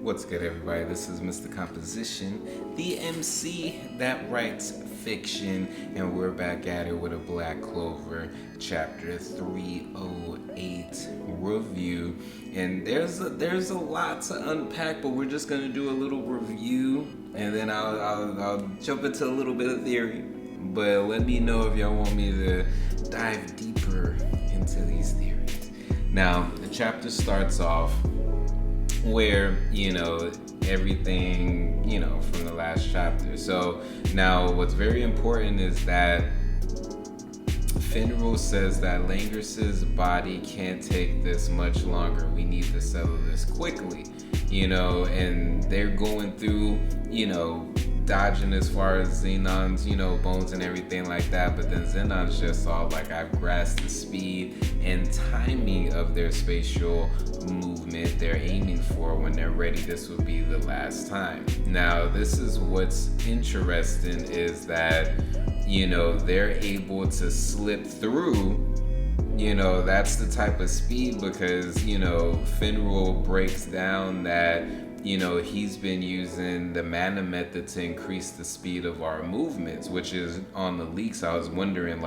What's good, everybody? This is Mr. Composition, the MC that writes fiction, and we're back at it with a Black Clover chapter 308 review. And there's a lot to unpack, but we're just gonna do a little review, and then I'll jump into a little bit of theory. But let me know if y'all want me to dive deeper into these theories. Now, the chapter starts off where, everything, from the last chapter. So now what's very important is that Prerolls says that Langris's body can't take this much longer. We need to settle this quickly, and they're going through, dodging as far as Xenon's, bones and everything like that. But then Xenon's just all like, I've grasped the speed and timing of their spatial movement they're aiming for. When they're ready, this will be the last time. Now, this is what's interesting is that, they're able to slip through. That's the type of speed because, Prerolls breaks down that, he's been using the mana method to increase the speed of our movements, which is on the leaks. I was wondering,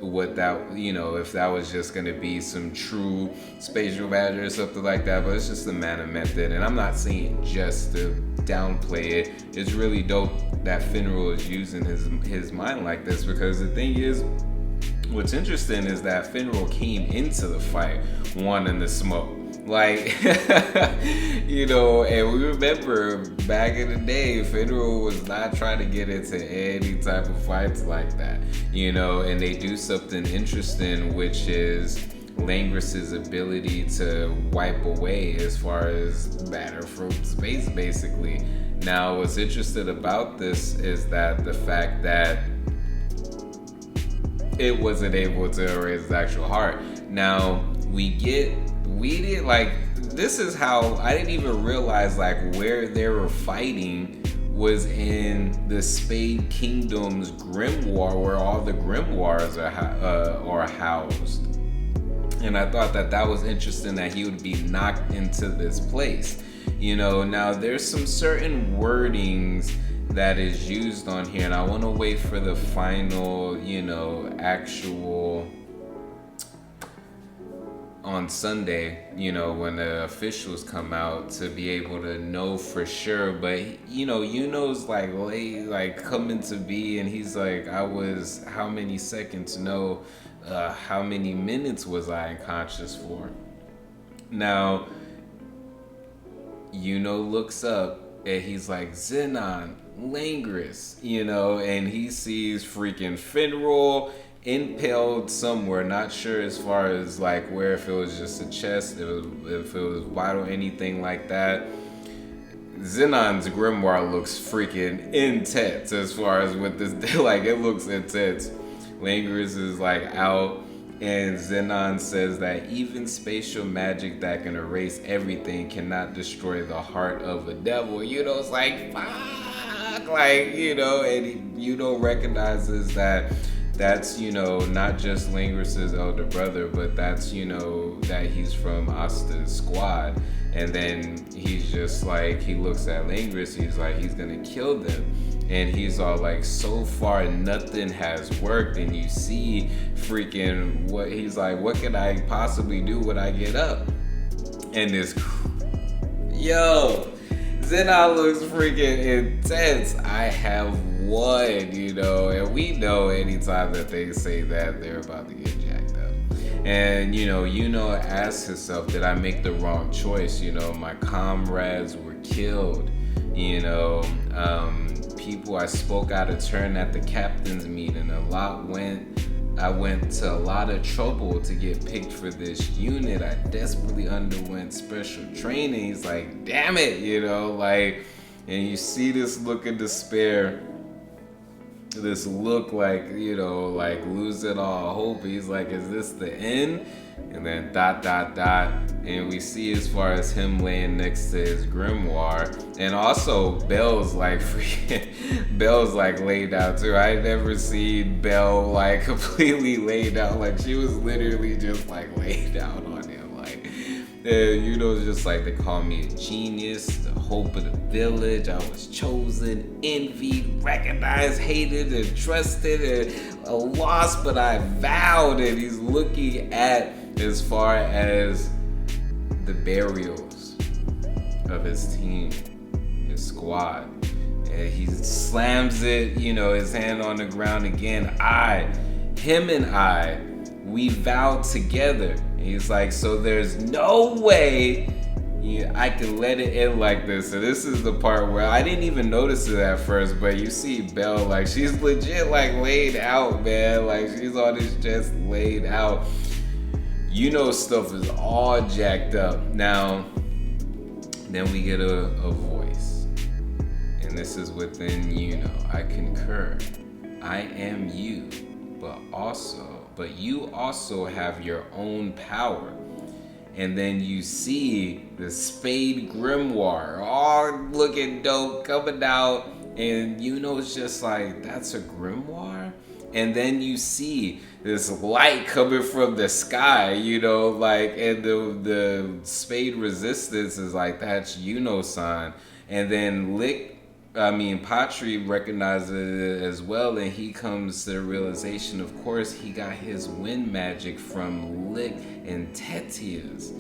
what that, if that was just going to be some true spatial magic or something like that, but it's just the mana method. And I'm not saying just to downplay it. It's really dope that Prerolls is using his mind like this, because the thing is, what's interesting is that Prerolls came into the fight wanting to smoke. And we remember back in the day, Prerolls was not trying to get into any type of fights like that, and they do something interesting, which is Langris's ability to wipe away as far as matter from space, basically. Now, what's interesting about this is that the fact that it wasn't able to erase his actual heart. Now, this is how I didn't even realize where they were fighting was in the Spade Kingdom's grimoire, where all the grimoires are housed. And I thought that was interesting that he would be knocked into this place. Now there's some certain wordings that is used on here, and I want to wait for the final, actual on Sunday, when the officials come out to be able to know for sure. But Yuno's coming to be, and he's like, I was how many seconds? No, how many minutes was I unconscious for? Now, looks up and he's like, Xenon, Langris, and he sees freaking Prerolls impaled somewhere, not sure as far as where, if it was just a chest, if it was vital, anything like that. Xenon's grimoire looks freaking intense as far as with this, it looks intense. Langris is out, and Xenon says that even spatial magic that can erase everything cannot destroy the heart of a devil. It's fuck, and Yuno recognizes that that's, not just Langris's elder brother, but that's, that he's from ASTA'S squad. And then he's just he looks at Langris, he's he's gonna kill them. And he's all so far nothing has worked. And you see freaking what he's what can I possibly do when I get up? And this, Xenon looks freaking intense. I have won, and we know anytime that they say that, they're about to get jacked up. And, Yuno asks himself, did I make the wrong choice? My comrades were killed, people I spoke out of turn at the captain's meeting. I went to a lot of trouble to get picked for this unit. I desperately underwent special training. He's like, damn it, and you see this look of despair, this look losing all hope. He's like, is this the end? And then ... And we see as far as him laying next to his grimoire. And also Belle's Belle's laid out too. I never seen Belle completely laid out. She was literally just laid out on him. Yuno's just like, they call me a genius, the hope of the village. I was chosen, envied, recognized, hated, and trusted, and a loss, but I vowed. And he's looking at as far as the burials of his team, his squad. And he slams it, his hand on the ground again. Him and I, we vowed together. And he's like, so there's no way I can let it end like this. And this is the part where I didn't even notice it at first, but you see Belle, like, she's legit, like, laid out, man. Like, she's on his chest laid out. Stuff is all jacked up. Now, then we get a voice. And this is within I concur. I am you, but you also have your own power. And then you see the Spade Grimoire all looking dope coming out, and it's just like, that's a grimoire? And then you see this light coming from the sky, like, and the Spade Resistance is like, that's Yuno-san. And then Patri recognizes it as well, and he comes to the realization, of course, he got his wind magic from Lick and Tetia's,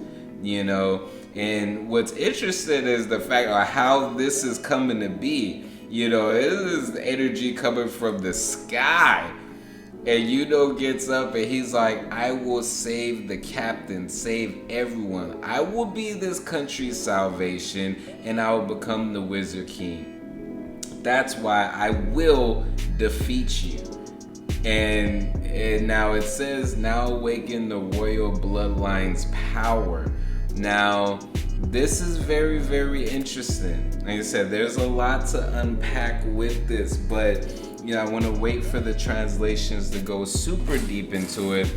And what's interesting is the fact of how this is coming to be. It is energy coming from the sky. And gets up and he's like, I will save the captain, save everyone. I will be this country's salvation, and I will become the Wizard King. That's why I will defeat you. And now it says, now awaken the royal bloodline's power. Now, this is very, very interesting. Like I said, there's a lot to unpack with this, but I want to wait for the translations to go super deep into it.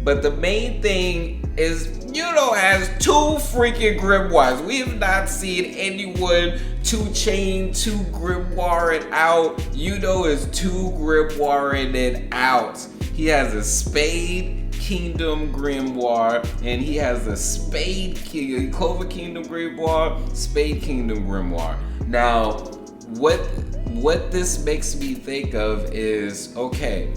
But the main thing is, has 2 freaking grimoires. We have not seen anyone 2-chain, 2 grimoire it out. is 2 grimoire it out. He has a Spade Kingdom grimoire, and he has a Clover Kingdom grimoire, Spade Kingdom grimoire. Now, what this makes me think of is, okay,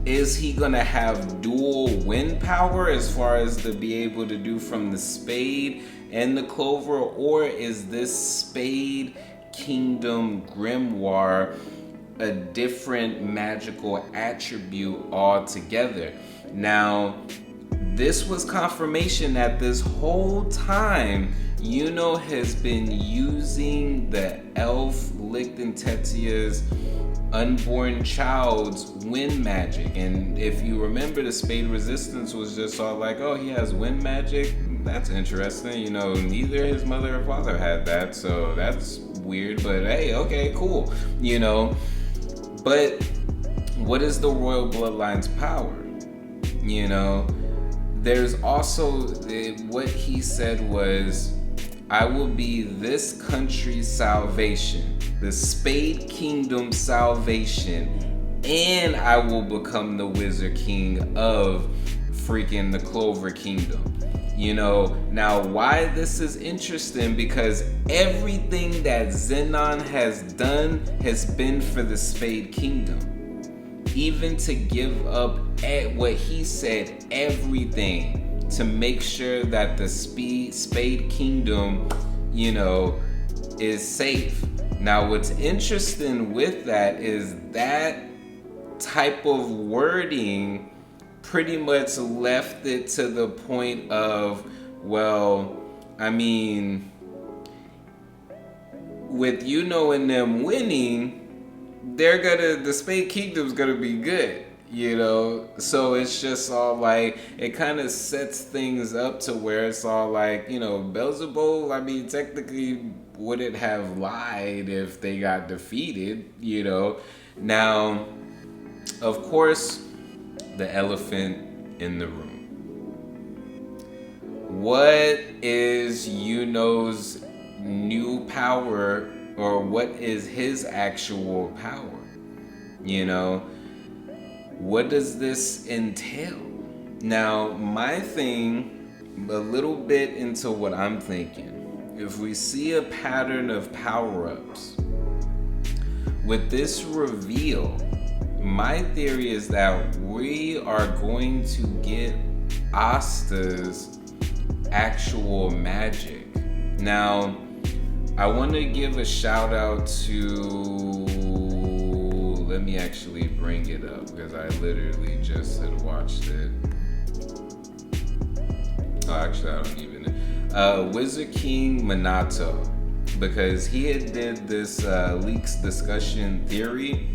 is he gonna have dual wind power as far as to be able to do from the Spade and the Clover, or is this Spade Kingdom grimoire a different magical attribute altogether? Now, this was confirmation that this whole time has been using the elf Licht and Tetia's unborn child's wind magic. And if you remember, the Spade Resistance was just all like, oh, he has wind magic? That's interesting. Neither his mother or father had that, so that's weird, but hey, okay, cool. But what is the royal bloodline's power? There's also, what he said was, I will be this country's salvation, the Spade Kingdom salvation, and I will become the Wizard King of freaking the Clover Kingdom. Now why this is interesting, because everything that Zenon has done has been for the Spade Kingdom. Even to give up what he said, everything, to make sure that the Spade Kingdom, is safe. Now, what's interesting with that is that type of wording pretty much left it to the point of, well, with and them winning, the Spade Kingdom's gonna be good. So it's just all like, it kind of sets things up to where it's all like, Beelzebub, technically wouldn't have lied if they got defeated, Now, of course, the elephant in the room. What is Yuno's new power, or what is his actual power? What does this entail? Now, my thing a little bit into what I'm thinking. If we see a pattern of power-ups with this reveal, my theory is that we are going to get ASTA'S actual magic. Now, I want to give a shout out to, let me actually bring it up because I literally just had watched it. Oh, actually, I don't even. Wizard King Minato, because he had did this leaks discussion theory,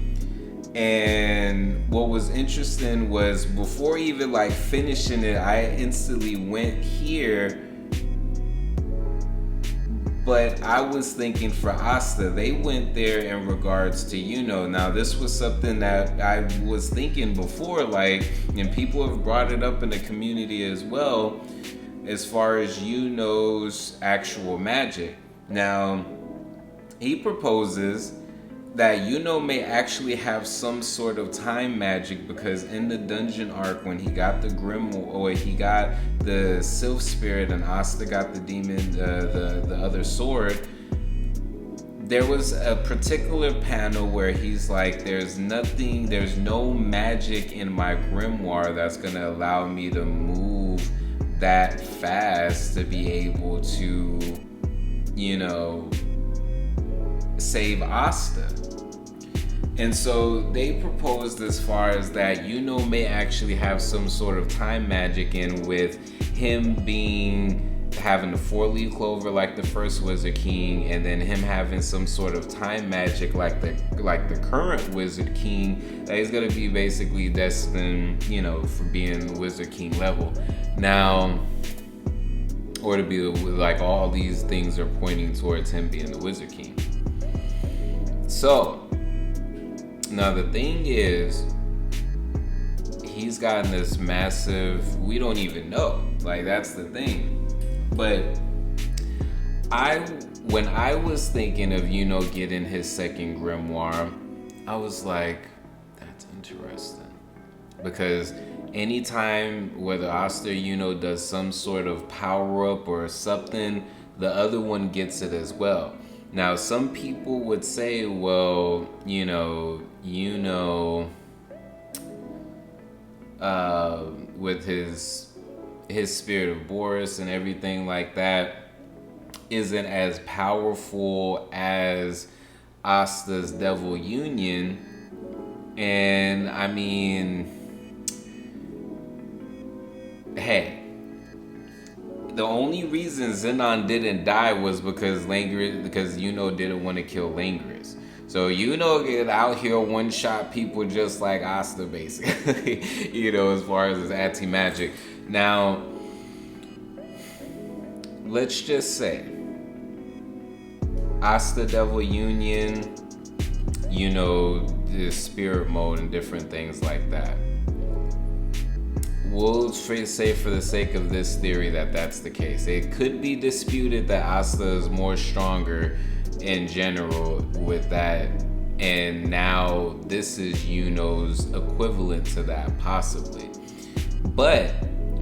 and what was interesting was before even like finishing it, I instantly went here. But I was thinking for Asta, they went there in regards to YUNO. Now, this was something that I was thinking before, like, and people have brought it up in the community as well, as far as YUNO's actual magic. Now, he proposes that YUNO may actually have some sort of time magic, because in the dungeon arc, when he got the Grimoire, or he got the Sylph Spirit and Asta got the demon, the other sword, there was a particular panel where he's like, there's no magic in my grimoire that's gonna allow me to move that fast to be able to, save Asta. And so they proposed as far as that YUNO may actually have some sort of time magic in, with him having the 4-leaf clover like the first Wizard King, and then him having some sort of time magic like the current Wizard King, that he's gonna be basically destined, for being Wizard King level. Now, or to be like, all these things are pointing towards him being the Wizard King. So, now the thing is, he's gotten this massive, we don't even know. Like, that's the thing. But when I was thinking of YUNO getting his second grimoire, I was like, that's interesting. Because anytime whether Asta or YUNO does some sort of power up or something, the other one gets it as well. Now, some people would say, well, YUNO, with his spirit of Boris and everything like that, isn't as powerful as Asta's Devil Union. And I mean, hey, the only reason Zenon didn't die was because YUNO didn't want to kill Langris. So YUNO get out here one-shot people just like Asta, basically, as far as his anti-magic. Now, let's just say Asta Devil Union, the spirit mode and different things like that. We'll say for the sake of this theory that that's the case. It could be disputed that Asta is more stronger in general with that, and now this is YUNO's equivalent to that, possibly. But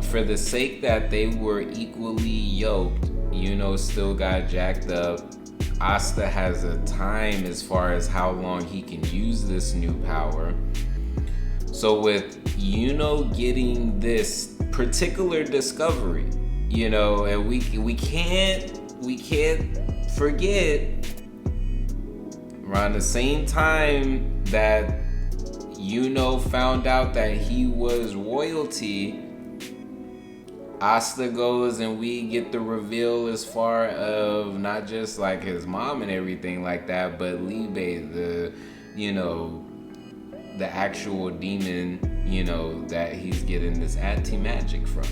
for the sake that they were equally yoked, YUNO still got jacked up. Asta has a time as far as how long he can use this new power. So with YUNO getting this particular discovery, and we can't forget, around the same time that YUNO found out that he was royalty, Asta goes and we get the reveal as far of not just like his mom and everything like that, but Libe, the actual demon, that he's getting this anti-magic from.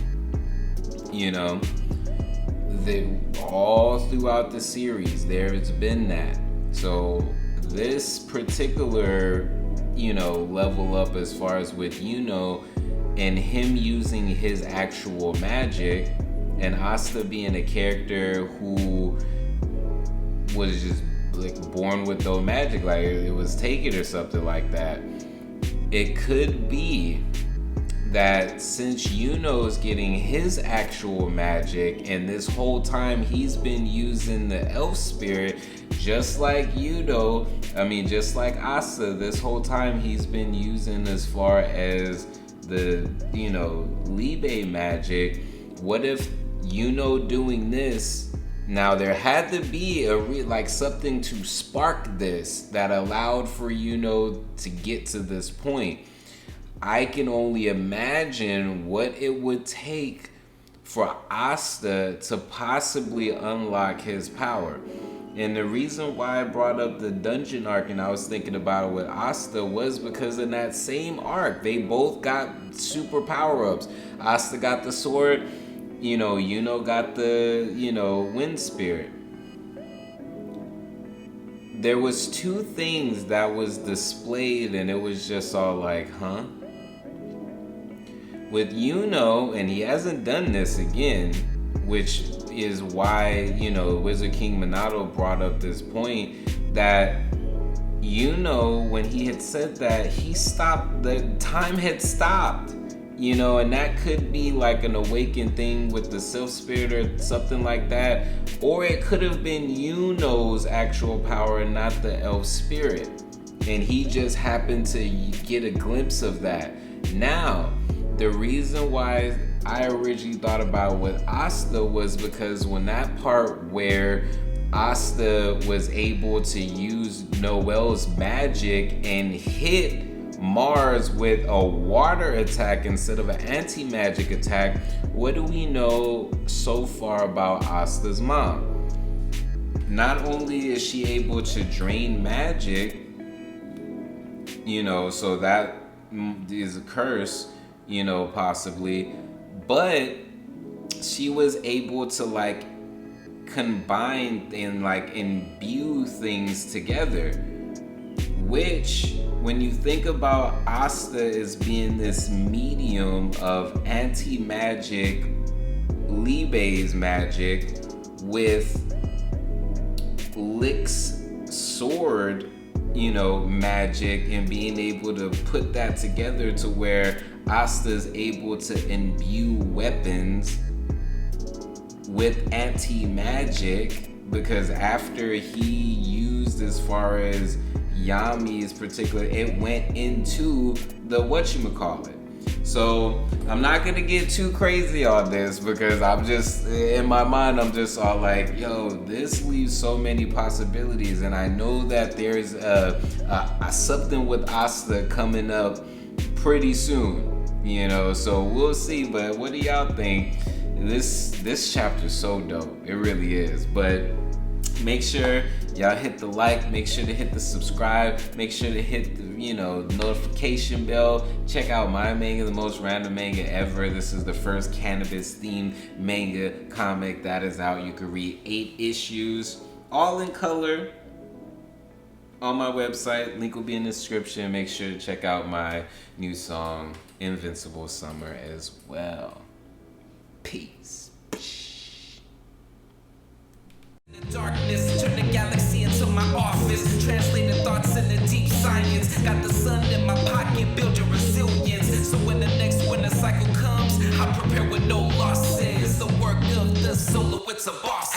All throughout the series, there's been that. So this particular, level up as far as with YUNO and him using his actual magic, and Asta being a character who was just like born with no magic, like it was taken or something like that. It could be that since Yuno's getting his actual magic, and this whole time he's been using the elf spirit, just like just like Asta, this whole time he's been using as far as the, Libe magic. What if Yuno doing this? Now there had to be something to spark this that allowed for Yuno to get to this point. I can only imagine what it would take for Asta to possibly unlock his power. And the reason why I brought up the dungeon arc and I was thinking about it with Asta was because in that same arc, they both got super power-ups. Asta got the sword, Yuno got the, wind spirit. There was two things that was displayed and it was just all like, huh? With Yuno, and he hasn't done this again, which is why, Wizard King Minato brought up this point that when he had said that, he stopped, the time had stopped, and that could be like an awakened thing with the self spirit or something like that, or it could have been Yuno's actual power and not the elf spirit, and he just happened to get a glimpse of that. Now, the reason why I originally thought about with Asta was because when that part where Asta was able to use Noel's magic and hit Mars with a water attack instead of an anti-magic attack, what do we know so far about Asta's mom? Not only is she able to drain magic, so that is a curse, possibly, but she was able to combine and imbue things together, which when you think about Asta as being this medium of anti-magic, Libe's magic with Lick's sword, magic, and being able to put that together to where Asta's able to imbue weapons with anti-magic, because after he used as far as Yami's particular, it went into the whatchamacallit. So I'm not gonna get too crazy on this because I'm just, in my mind, I'm just all like, yo, this leaves so many possibilities, and I know that there's something with Asta coming up pretty soon, so we'll see. But what do y'all think? This chapter's so dope, it really is. But make sure y'all hit the like, make sure to hit the subscribe, make sure to hit the notification bell. Check out my manga, The Most Random Manga Ever. This is the first cannabis themed manga comic that is out. You can read 8 issues, all in color, on my website. Link will be in the description. Make sure to check out my new song, Invincible Summer, as well. Peace. In the darkness, turn the galaxy into my office. Translating thoughts into deep science. Got the sun in my pocket, build your resilience. So when the next winter cycle comes, I prepare with no losses. The work of the solo, it's a boss.